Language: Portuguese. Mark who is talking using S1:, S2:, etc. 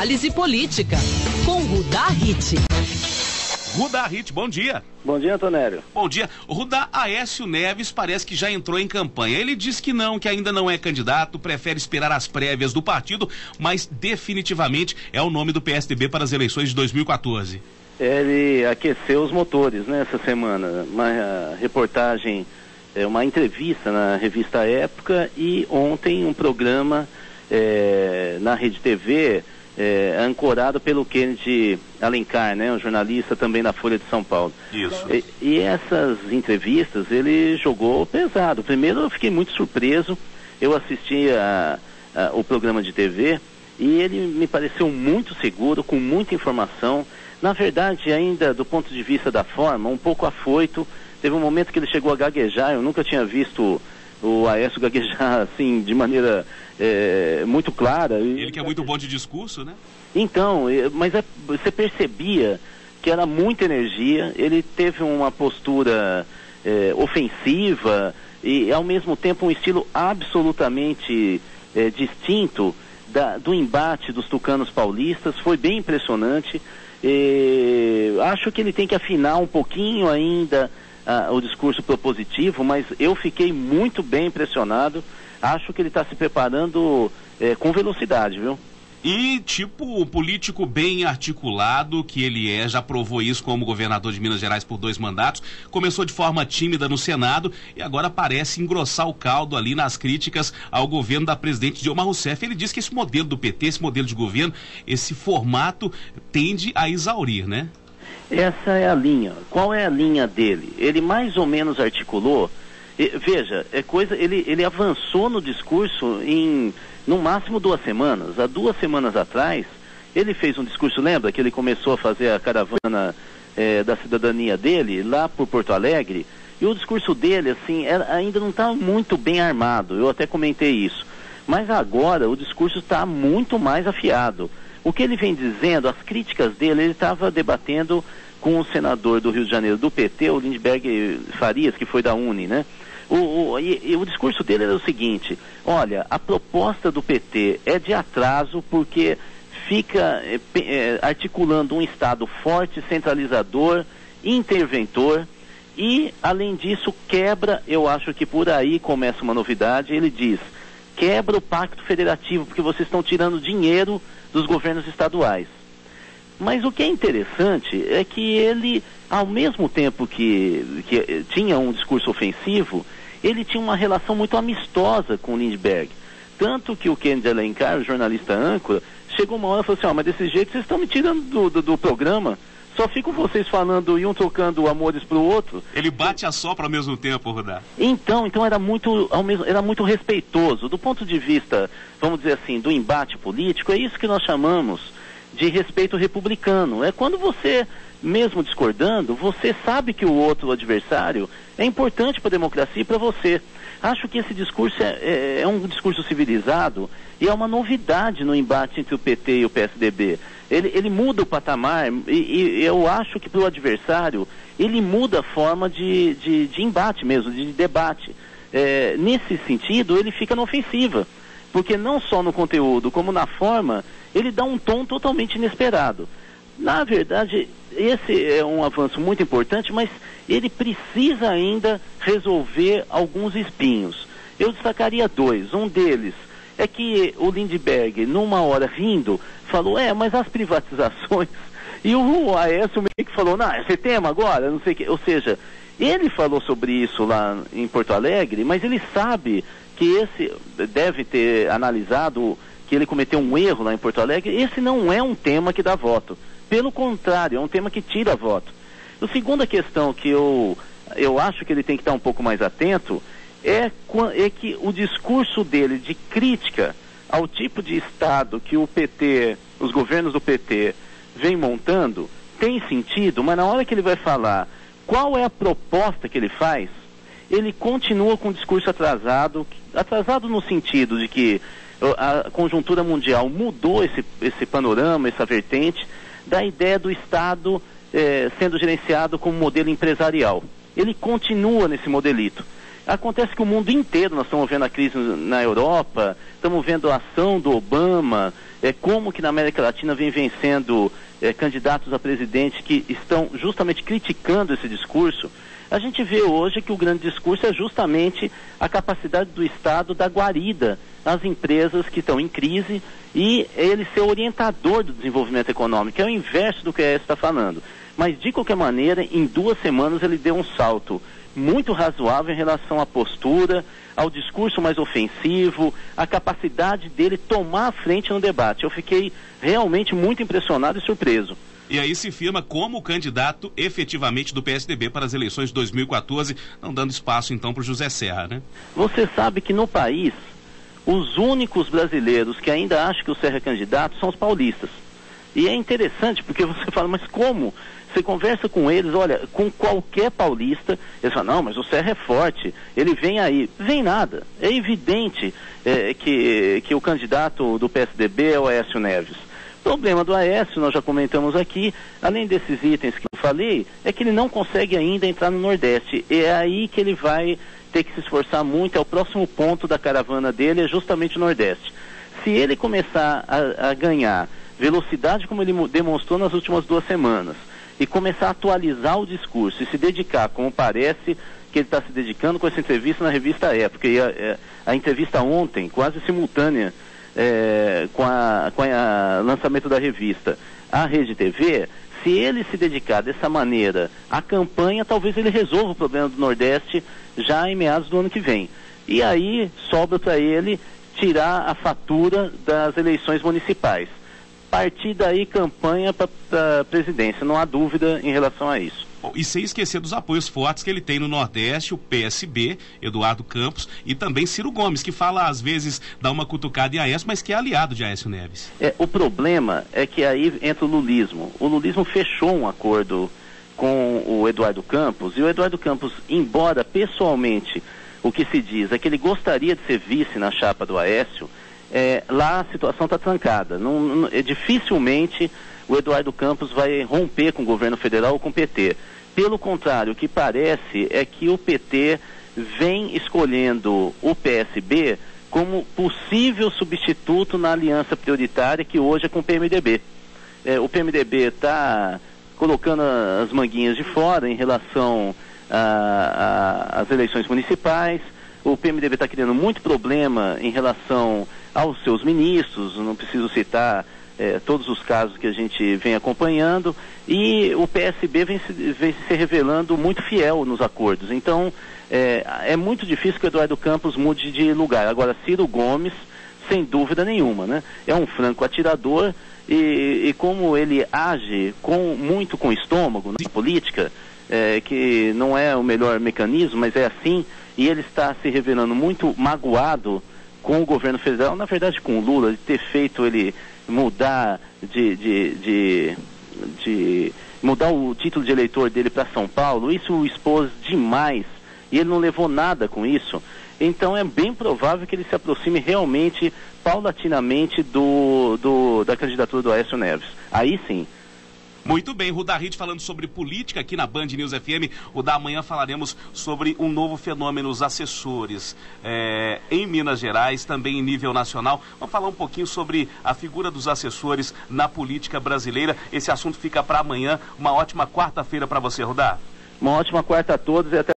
S1: Análise política, com Rudá Hit.
S2: Rudá Hit, bom dia.
S3: Bom dia, Antonélio.
S2: Bom dia. Rudá, Aécio Neves parece que já entrou em campanha. Ele diz que ainda não é candidato, prefere esperar as prévias do partido, mas definitivamente é o nome do PSDB para as eleições de 2014.
S3: Ele aqueceu os motores, né, essa semana. Uma reportagem, uma entrevista na revista Época e ontem um programa na Rede TV, ancorado pelo Kennedy Alencar, né, um jornalista também da Folha de São Paulo.
S2: Isso.
S3: E essas entrevistas ele jogou pesado. Primeiro eu fiquei muito surpreso, eu assisti o programa de TV e ele me pareceu muito seguro, com muita informação. Na verdade, ainda do ponto de vista da forma, um pouco afoito. Teve um momento que ele chegou a gaguejar, eu nunca tinha visto o Aécio gaguejar assim, de maneira muito clara.
S2: Ele que é muito bom de discurso, né?
S3: Então, mas você percebia que era muita energia, ele teve uma postura ofensiva e ao mesmo tempo um estilo absolutamente distinto do embate dos tucanos paulistas. Foi bem impressionante. Acho que ele tem que afinar um pouquinho ainda o discurso propositivo, mas eu fiquei muito bem impressionado. Acho que ele está se preparando com velocidade, viu?
S2: E tipo político bem articulado que ele já provou isso como governador de Minas Gerais por 2 mandatos, começou de forma tímida no Senado e agora parece engrossar o caldo ali nas críticas ao governo da presidente Dilma Rousseff. Ele diz que esse modelo do PT, esse modelo de governo, esse formato tende a exaurir, né?
S3: Essa é a linha. Qual é a linha dele? Ele mais ou menos articulou. Veja, ele avançou no discurso em no máximo 2 semanas. Há 2 semanas atrás, ele fez um discurso, lembra que ele começou a fazer a caravana da cidadania dele lá por Porto Alegre, e o discurso dele, assim, ainda não está muito bem armado. Eu até comentei isso. Mas agora o discurso está muito mais afiado. O que ele vem dizendo, as críticas dele, ele estava debatendo com o senador do Rio de Janeiro do PT, o Lindbergh Farias, que foi da UNE, né? O discurso dele era o seguinte: olha, a proposta do PT é de atraso porque fica articulando um Estado forte, centralizador, interventor e, além disso, quebra, eu acho que por aí começa uma novidade, ele diz, quebra o pacto federativo porque vocês estão tirando dinheiro dos governos estaduais. Mas o que é interessante é que ele, ao mesmo tempo que tinha um discurso ofensivo, ele tinha uma relação muito amistosa com o Lindbergh. Tanto que o Kennedy Alencar, o jornalista âncora, chegou uma hora e falou assim, mas desse jeito vocês estão me tirando do programa, só ficam vocês falando e um trocando amores pro outro.
S2: Ele bate a sopra ao mesmo tempo, Rudá.
S3: Então era muito respeitoso. Do ponto de vista, vamos dizer assim, do embate político, é isso que nós chamamos de respeito republicano. É quando você, mesmo discordando, você sabe que o outro adversário é importante para a democracia e para você. Acho que esse discurso é um discurso civilizado e é uma novidade no embate entre o PT e o PSDB. Ele muda o patamar e eu acho que para o adversário ele muda a forma de embate mesmo, de debate. Nesse sentido, ele fica na ofensiva, porque não só no conteúdo, como na forma, ele dá um tom totalmente inesperado. Na verdade, esse é um avanço muito importante, mas ele precisa ainda resolver alguns espinhos. Eu destacaria 2. Um deles é que o Lindbergh, numa hora rindo, falou, mas as privatizações... E o Aécio meio que falou, não, esse tema agora, não sei o que... Ou seja, ele falou sobre isso lá em Porto Alegre, mas ele sabe que esse deve ter analisado que ele cometeu um erro lá em Porto Alegre. Esse não é um tema que dá voto. Pelo contrário, é um tema que tira voto. A segunda questão que eu acho que ele tem que estar um pouco mais atento é que o discurso dele de crítica ao tipo de Estado que o PT, os governos do PT, vem montando, tem sentido, mas na hora que ele vai falar qual é a proposta que ele faz, ele continua com o discurso atrasado no sentido de que a conjuntura mundial mudou esse panorama, essa vertente, da ideia do Estado sendo gerenciado como modelo empresarial. Ele continua nesse modelito. Acontece que o mundo inteiro, nós estamos vendo a crise na Europa, estamos vendo a ação do Obama, como que na América Latina vem vencendo candidatos a presidente que estão justamente criticando esse discurso. A gente vê hoje que o grande discurso é justamente a capacidade do Estado dar guarida às empresas que estão em crise e ele ser orientador do desenvolvimento econômico. É o inverso do que o Aécio está falando. Mas, de qualquer maneira, em 2 semanas ele deu um salto muito razoável em relação à postura, ao discurso mais ofensivo, à capacidade dele tomar a frente no debate. Eu fiquei realmente muito impressionado e surpreso.
S2: E aí se firma como candidato efetivamente do PSDB para as eleições de 2014, não dando espaço então para o José Serra, né?
S3: Você sabe que no país, os únicos brasileiros que ainda acham que o Serra é candidato são os paulistas. E é interessante porque você fala, mas como? Você conversa com eles, olha, com qualquer paulista, eles falam, não, mas o Serra é forte, ele vem aí. Vem nada. É evidente que o candidato do PSDB é o Aécio Neves. O problema do Aécio, nós já comentamos aqui, além desses itens que eu falei, é que ele não consegue ainda entrar no Nordeste. É aí que ele vai ter que se esforçar muito, é o próximo ponto da caravana dele, é justamente o Nordeste. Se ele começar a ganhar velocidade como ele demonstrou nas últimas 2 semanas, e começar a atualizar o discurso e se dedicar, como parece que ele está se dedicando com essa entrevista na revista Época, e a entrevista ontem, quase simultânea, com o lançamento da revista, a Rede TV, se ele se dedicar dessa maneira à campanha, talvez ele resolva o problema do Nordeste já em meados do ano que vem. E aí sobra para ele tirar a fatura das eleições municipais. Partir daí campanha para a presidência, não há dúvida em relação a isso.
S2: E sem esquecer dos apoios fortes que ele tem no Nordeste, o PSB, Eduardo Campos, e também Ciro Gomes, que fala às vezes, dá uma cutucada em Aécio, mas que é aliado de Aécio Neves.
S3: O problema é que aí entra o lulismo. O lulismo fechou um acordo com o Eduardo Campos, e o Eduardo Campos, embora pessoalmente o que se diz é que ele gostaria de ser vice na chapa do Aécio, lá a situação está trancada. Dificilmente o Eduardo Campos vai romper com o governo federal ou com o PT. Pelo contrário, o que parece é que o PT vem escolhendo o PSB como possível substituto na aliança prioritária que hoje é com o PMDB. O PMDB está colocando as manguinhas de fora em relação às eleições municipais. O PMDB está criando muito problema em relação aos seus ministros, não preciso citar todos os casos que a gente vem acompanhando, e o PSB vem se revelando muito fiel nos acordos. Então, é muito difícil que o Eduardo Campos mude de lugar. Agora, Ciro Gomes, sem dúvida nenhuma, né? É um franco atirador e como ele age muito com estômago na política, que não é o melhor mecanismo, mas é assim, e ele está se revelando muito magoado com o governo federal, na verdade com o Lula, de ter feito ele mudar mudar o título de eleitor dele para São Paulo. Isso o expôs demais e ele não levou nada com isso. Então é bem provável que ele se aproxime realmente, paulatinamente, da candidatura do Aécio Neves. Aí sim.
S2: Muito bem, Rudá Hit falando sobre política aqui na Band News FM. O da manhã falaremos sobre um novo fenômeno, os assessores em Minas Gerais, também em nível nacional. Vamos falar um pouquinho sobre a figura dos assessores na política brasileira. Esse assunto fica para amanhã. Uma ótima quarta-feira para você, Rudá.
S3: Uma ótima quarta a todos e até